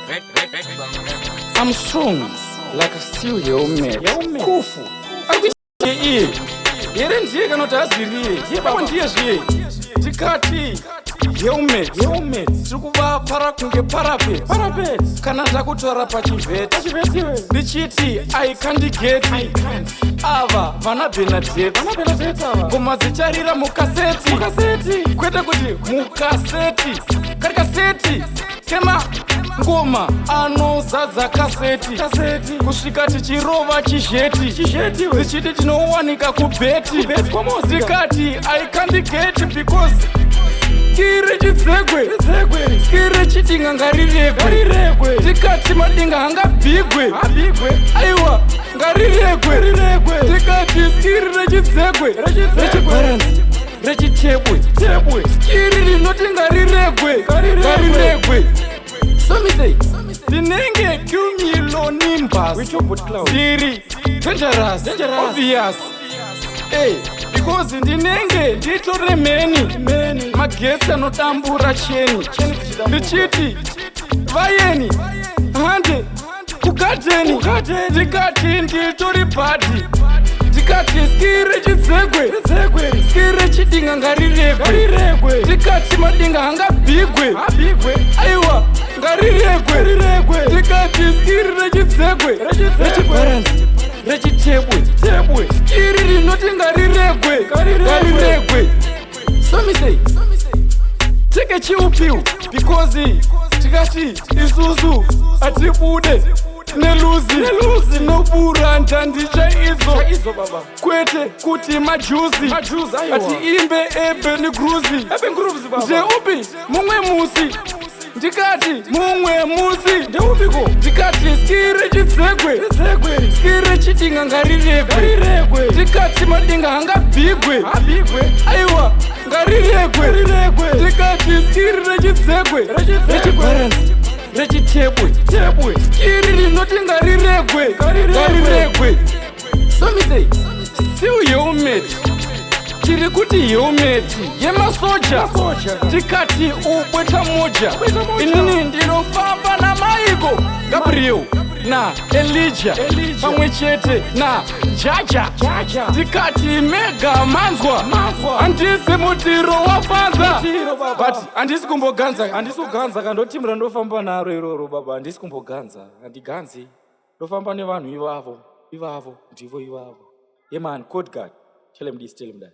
I'm strong like a steel helmet. Kufu. Akuti here ndiye kana kuti aziriye. Ipapo ndiye zviye. Tikati helmet. Tikuva para kunge parapet. Kana ndakutora pachivheti. Ndichiti I can't get. Ava vana Benadette ava. Ngoma dzicharira mukaseti. Kwete kuti mukaseti. Kari kaseti. Kema ngoma anozadza kaseti. Kusvika tichirova chizheti. Tichiti tinowanika kubheti. Tikati I can't get because skiri chidzegwe. Skiri chitinga ngariregwe. Tikati madinga hangabhigwe. Aiwa ngariregwe. Tikati skiri rechidzegwe. Rechibaransi. Rechitebwe. Skiri rinoti ngariregwe. So me say, tinenge cumulonimbus. Diri dangerous. Obvious. Hey, because ndinenge nditore meni. Magesi anotambura cheni. Ndichiti vayeni hande kugadeni. Tikati nditori badi. Tikati skiri chidzegwe. Skiri chitinga ngariregwe. Tikati madinga hangabhigwe. Aiwa ngariregwe. Tikati skiri rechidzegwe. Rechibaransi. Rechitebwe. Skiri rinoti ngariregwe. So me say, take chiupiu because tikati isusu atibude neluzi nobura ndandicha izo baba. Kwete kuti majuzi ati imbe ebe ni gruzi nje upi mumwe musi. Ndikati mumwe musi ndeupiko. Ndikati skiri chidzegwe. Skiri chitinga ngariregwe. Tikati madinga hangabhigwe. Aiwa ngariregwe. Tikati skiri rechidzegwe. Rechibaransi. Rechitebwe. Skiri rinoti ngariregwe. So me say, still helmet. Tiri kuti helmet yemasoja. Tikati ubweta moja. Inini ndinofamba na Michael Gabriel na Elijah pamwe chete na Jaja. Tikati mega manzwa. Handisi mutiro wafanza. But handisi kumboganza kandoti murandofamba naro iroro baba. Handisi kumboganza. Handiganzi. Ndofamba nevanhu ivavo. Ndivo ivavo. Yeah man, code guard. Tell him this, tell him that.